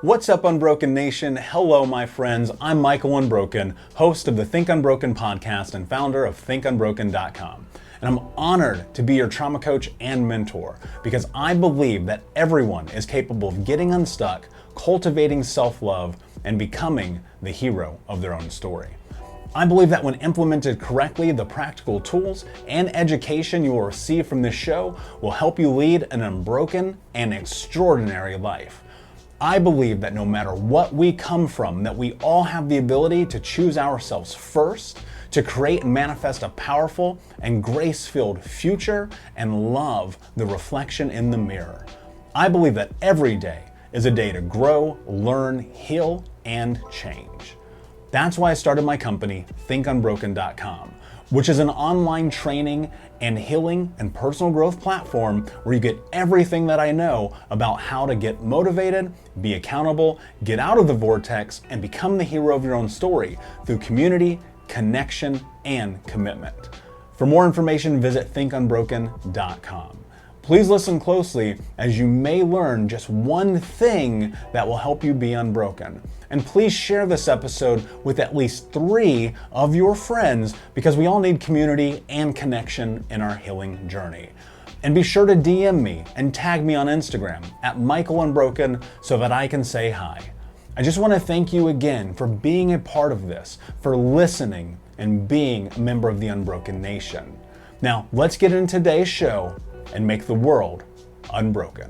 What's up, Unbroken Nation? Hello, my friends. I'm Michael Unbroken, host of the Think Unbroken podcast and founder of thinkunbroken.com. And I'm honored to be your trauma coach and mentor because I believe that everyone is capable of getting unstuck, cultivating self-love, and becoming the hero of their own story. I believe that when implemented correctly, the practical tools and education you will receive from this show will help you lead an unbroken and extraordinary life. I believe that no matter what we come from, that we all have the ability to choose ourselves first, to create and manifest a powerful and grace-filled future and love the reflection in the mirror. I believe that every day is a day to grow, learn, heal, and change. That's why I started my company, thinkunbroken.com, which is an online training and healing and personal growth platform where you get everything that I know about how to get motivated, be accountable, get out of the vortex, and become the hero of your own story through community, connection, and commitment. For more information, visit thinkunbroken.com. Please listen closely as you may learn just one thing that will help you be unbroken. And please share this episode with at least 3 of your friends because we all need community and connection in our healing journey. And be sure to DM me and tag me on Instagram at Michael Unbroken so that I can say hi. I just want to thank you again for being a part of this, for listening and being a member of the Unbroken Nation. Now, let's get into today's show and make the world unbroken.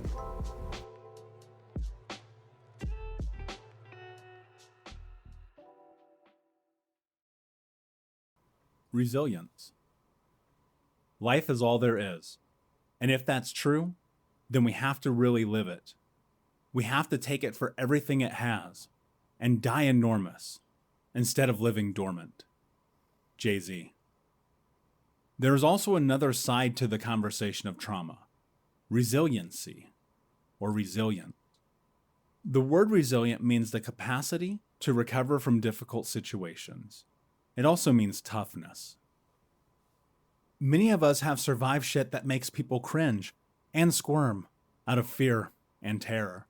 Resilience. Life is all there is. And if that's true, then we have to really live it. We have to take it for everything it has and die enormous instead of living dormant. Jay-Z. There is also another side to the conversation of trauma, resiliency, or resilient. The word resilient means the capacity to recover from difficult situations. It also means toughness. Many of us have survived shit that makes people cringe and squirm out of fear and terror.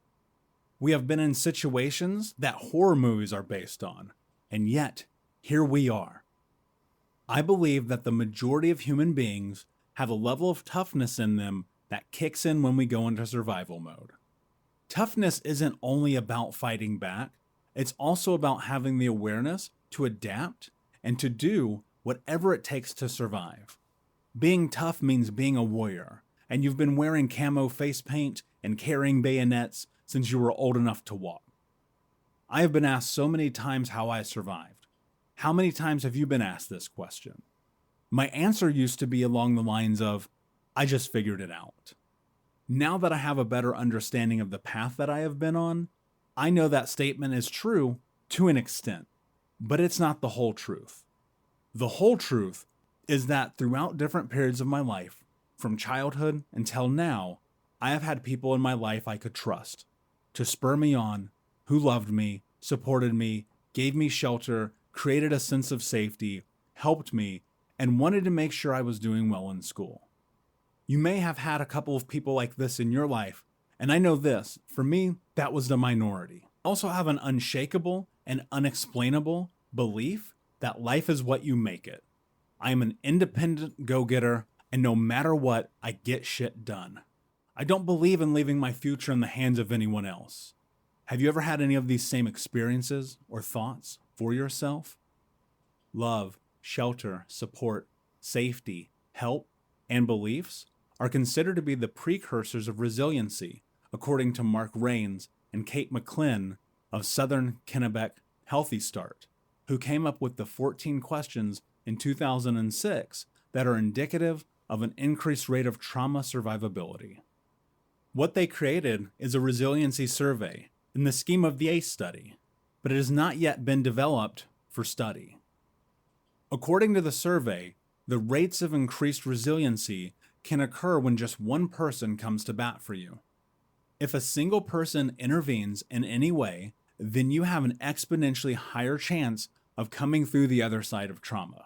We have been in situations that horror movies are based on, and yet, here we are. I believe that the majority of human beings have a level of toughness in them that kicks in when we go into survival mode. Toughness isn't only about fighting back, it's also about having the awareness to adapt and to do whatever it takes to survive. Being tough means being a warrior, and you've been wearing camo face paint and carrying bayonets since you were old enough to walk. I have been asked so many times how I survived. How many times have you been asked this question? My answer used to be along the lines of, I just figured it out. Now that I have a better understanding of the path that I have been on, I know that statement is true to an extent, but it's not the whole truth. The whole truth is that throughout different periods of my life, from childhood until now, I have had people in my life I could trust to spur me on, who loved me, supported me, gave me shelter, created a sense of safety, helped me, and wanted to make sure I was doing well in school. You may have had a couple of people like this in your life, and I know this, for me, that was the minority. I also have an unshakable and unexplainable belief that life is what you make it. I am an independent go-getter, and no matter what, I get shit done. I don't believe in leaving my future in the hands of anyone else. Have you ever had any of these same experiences or thoughts for yourself? Love, shelter, support, safety, help, and beliefs are considered to be the precursors of resiliency, according to Mark Rains and Kate McClin of Southern Kennebec Healthy Start, who came up with the 14 questions in 2006 that are indicative of an increased rate of trauma survivability. What they created is a resiliency survey in the scheme of the ACE study, but it has not yet been developed for study. According to the survey, the rates of increased resiliency can occur when just one person comes to bat for you. If a single person intervenes in any way, then you have an exponentially higher chance of coming through the other side of trauma.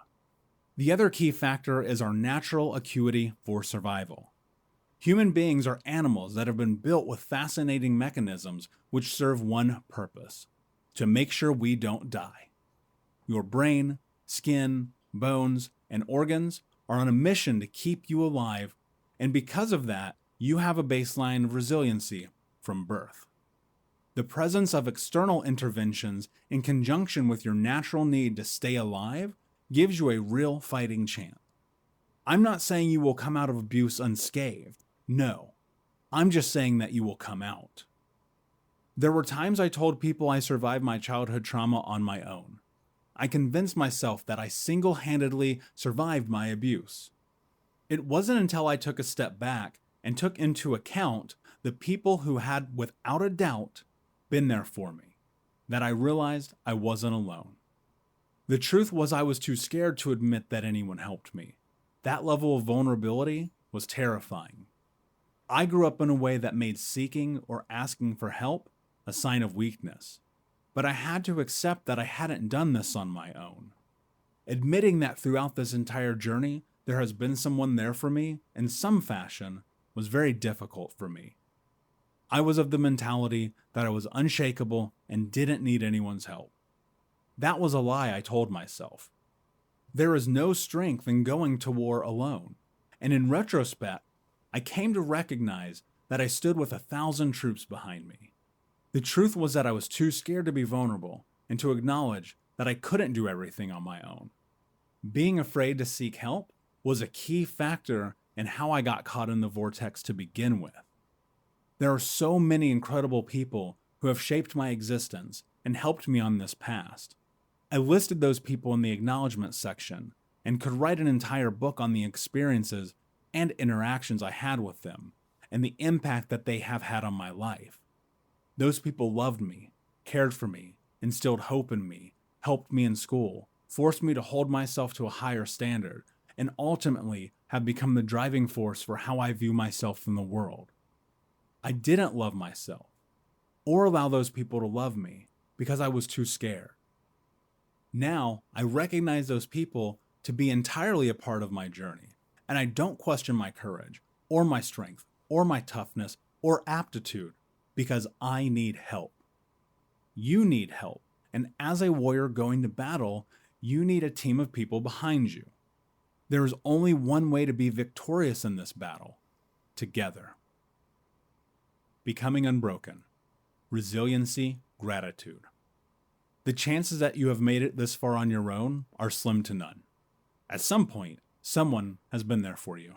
The other key factor is our natural acuity for survival. Human beings are animals that have been built with fascinating mechanisms which serve one purpose: to make sure we don't die. Your brain, skin, bones, and organs are on a mission to keep you alive, and because of that, you have a baseline of resiliency from birth. The presence of external interventions in conjunction with your natural need to stay alive gives you a real fighting chance. I'm not saying you will come out of abuse unscathed. No, I'm just saying that you will come out. There were times I told people I survived my childhood trauma on my own. I convinced myself that I single-handedly survived my abuse. It wasn't until I took a step back and took into account the people who had, without a doubt, been there for me that I realized I wasn't alone. The truth was I was too scared to admit that anyone helped me. That level of vulnerability was terrifying. I grew up in a way that made seeking or asking for help a sign of weakness, but I had to accept that I hadn't done this on my own. Admitting that throughout this entire journey, there has been someone there for me in some fashion was very difficult for me. I was of the mentality that I was unshakable and didn't need anyone's help. That was a lie I told myself. There is no strength in going to war alone, and in retrospect, I came to recognize that I stood with 1,000 troops behind me. The truth was that I was too scared to be vulnerable and to acknowledge that I couldn't do everything on my own. Being afraid to seek help was a key factor in how I got caught in the vortex to begin with. There are so many incredible people who have shaped my existence and helped me on this path. I listed those people in the acknowledgement section and could write an entire book on the experiences and interactions I had with them and the impact that they have had on my life. Those people loved me, cared for me, instilled hope in me, helped me in school, forced me to hold myself to a higher standard, and ultimately have become the driving force for how I view myself in the world. I didn't love myself or allow those people to love me because I was too scared. Now, I recognize those people to be entirely a part of my journey, and I don't question my courage, or my strength, or my toughness, or aptitude, because I need help. You need help, and as a warrior going to battle, you need a team of people behind you. There is only one way to be victorious in this battle: together. Becoming unbroken. Resiliency, gratitude. The chances that you have made it this far on your own are slim to none. At some point, someone has been there for you.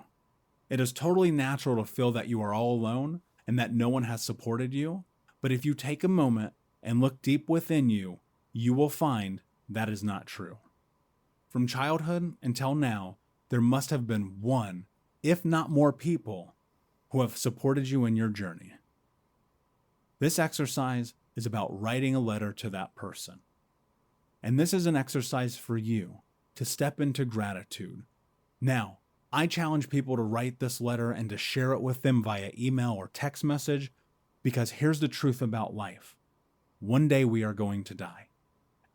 It is totally natural to feel that you are all alone and that no one has supported you, but if you take a moment and look deep within you, you will find that is not true. From childhood until now, there must have been one, if not more people, who have supported you in your journey. This exercise is about writing a letter to that person. And this is an exercise for you to step into gratitude. Now, I challenge people to write this letter and to share it with them via email or text message, because here's the truth about life. One day we are going to die.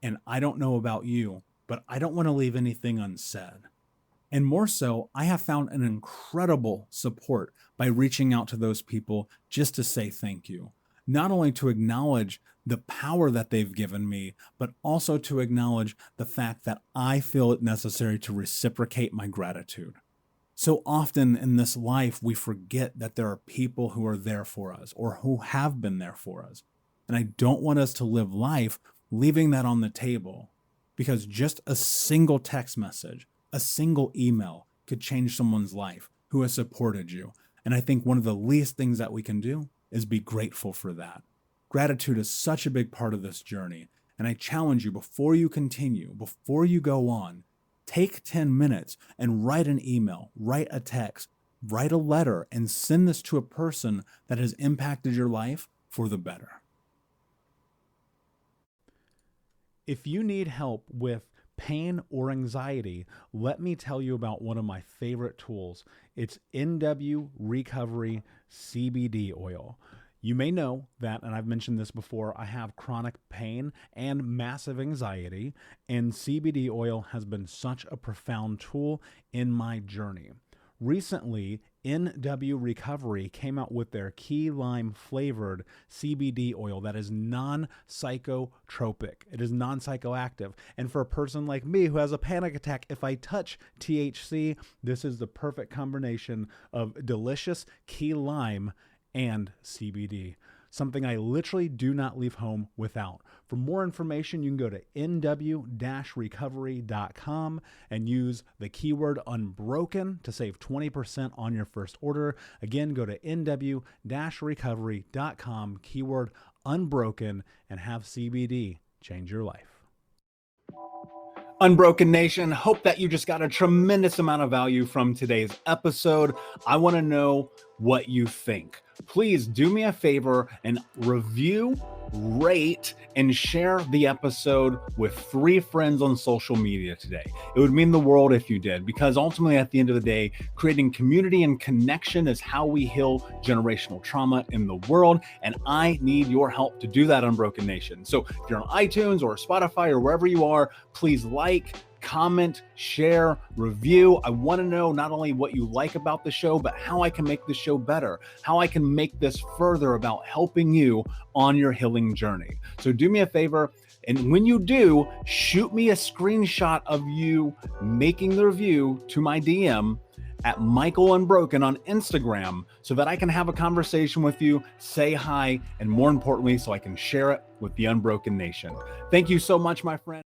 And I don't know about you, but I don't want to leave anything unsaid. And more so, I have found an incredible support by reaching out to those people just to say thank you. Not only to acknowledge the power that they've given me, but also to acknowledge the fact that I feel it necessary to reciprocate my gratitude. So often in this life, we forget that there are people who are there for us or who have been there for us. And I don't want us to live life leaving that on the table, because just a single text message, a single email could change someone's life who has supported you. And I think one of the least things that we can do is be grateful for that. Gratitude is such a big part of this journey, and I challenge you, before you continue, before you go on, take 10 minutes and write an email, write a text, write a letter, and send this to a person that has impacted your life for the better. If you need help with pain or anxiety, let me tell you about one of my favorite tools. It's Recovery CBD oil. You may know that, and I've mentioned this before, I have chronic pain and massive anxiety, and CBD oil has been such a profound tool in my journey. Recently, NW Recovery came out with their key lime flavored CBD oil that is non-psychotropic. It is non-psychoactive. And for a person like me who has a panic attack, if I touch THC, this is the perfect combination of delicious key lime and CBD. Something I literally do not leave home without. For more information, you can go to nw-recovery.com and use the keyword unbroken to save 20% on your first order. Again, go to nw-recovery.com, keyword unbroken, and have CBD change your life. Unbroken Nation, hope that you just got a tremendous amount of value from today's episode. I want to know what you think. Please do me a favor and review, rate, and share the episode with 3 friends on social media today. It would mean the world if you did, because ultimately at the end of the day, creating community and connection is how we heal generational trauma in the world. And I need your help to do that, Unbroken Nation. So if you're on iTunes or Spotify or wherever you are, please like, comment, share, review. I want to know not only what you like about the show, but how I can make the show better, how I can make this further about helping you on your healing journey. So do me a favor, and when you do, shoot me a screenshot of you making the review to my DM at Michael Unbroken on Instagram so that I can have a conversation with you, say hi, and more importantly, so I can share it with the Unbroken Nation. Thank you so much, my friend.